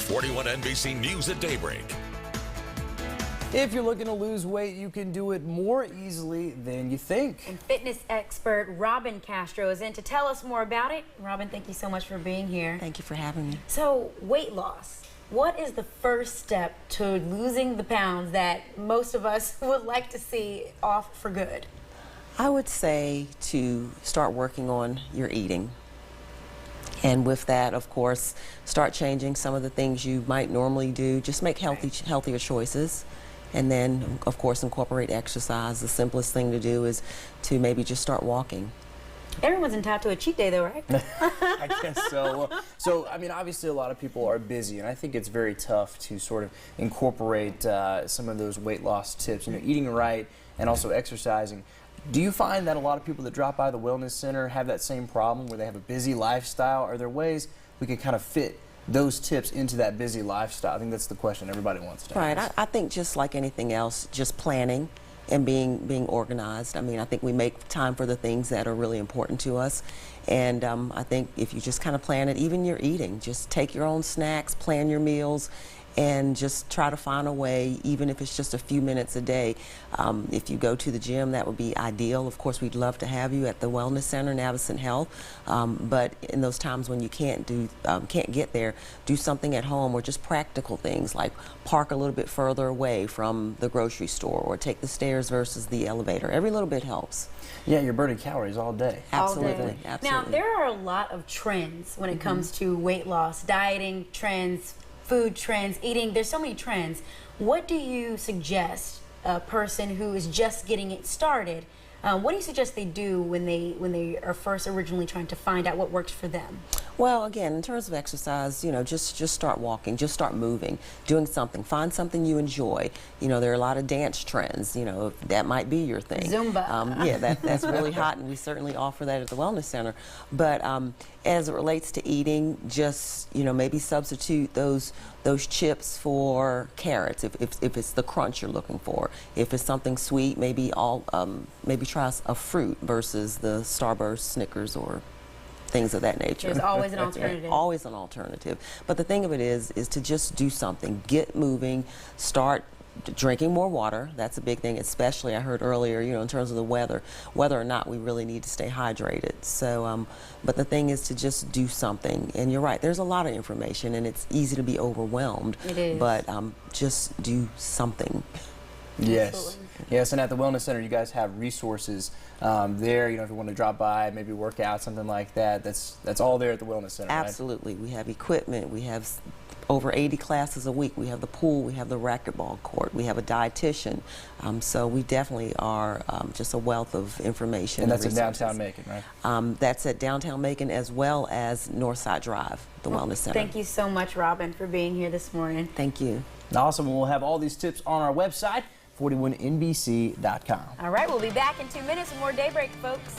41 NBC News at Daybreak. If you're looking to lose weight, you can do it more easily than you think. And fitness expert Robin Castro is in to tell us more about it. Robin, thank you so much for being here. Thank you for having me. So, weight loss. What is the first step to losing the pounds that most of us would like to see off for good? I would say to start working on your eating. And with that, of course, start changing some of the things you might normally do. Just make healthier choices. And then, of course, incorporate exercise. The simplest thing to do is to maybe just start walking. Everyone's entitled to a cheat day, though, right? I guess so. So, I mean, obviously a lot of people are busy, and I think it's very tough to sort of incorporate some of those weight loss tips, eating right and also exercising. Do you find that a lot of people that drop by the Wellness Center have that same problem where they have a busy lifestyle? Are there ways we could kind of fit those tips into that busy lifestyle? I think that's the question everybody wants to ask. Right. I think just like anything else, just planning and being organized. I mean, I think we make time for the things that are really important to us. And I think if you just kind of plan it, even your eating, just take your own snacks, plan your meals, and just try to find a way, even if it's just a few minutes a day. If you go to the gym, that would be ideal. Of course, we'd love to have you at the Wellness Center, Navicent Health. But in those times when you can't get there, do something at home, or just practical things like park a little bit further away from the grocery store, or take the stairs versus the elevator. Every little bit helps. Yeah, you're burning calories all day. Absolutely. All day. Absolutely. Now, there are a lot of trends when it comes to weight loss, dieting trends, food trends, eating. There's so many trends. What do you suggest a person who is just getting it started? What do you suggest they do when they are first originally trying to find out what works for them? Well, again, in terms of exercise, just start walking, just start moving, doing something. Find something you enjoy. There are a lot of dance trends. That might be your thing. Zumba. Yeah, that's really hot, and we certainly offer that at the Wellness Center. But as it relates to eating, just maybe substitute those chips for carrots if it's the crunch you're looking for. If it's something sweet, maybe try a fruit versus the Starburst, Snickers, or things of that nature. There's always an alternative. Always an alternative. But the thing of it is to just do something. Get moving. Start drinking more water. That's a big thing, especially I heard earlier, in terms of the weather, whether or not we really need to stay hydrated. So, but the thing is to just do something. And you're right, there's a lot of information, and it's easy to be overwhelmed. It is. But just do something. Yes. Absolutely. Yes, and at the Wellness Center, you guys have resources there. If you want to drop by, maybe work out, something like that. That's all there at the Wellness Center. Absolutely. Right? We have equipment. We have over 80 classes a week. We have the pool. We have the racquetball court. We have a dietitian. So we definitely are just a wealth of information. And that's in downtown Macon, right? That's at downtown Macon, as well as Northside Drive, the Wellness Center. Thank you so much, Robin, for being here this morning. Thank you. Awesome. We'll have all these tips on our website, 41NBC.com. All right, we'll be back in 2 minutes with more Daybreak, folks.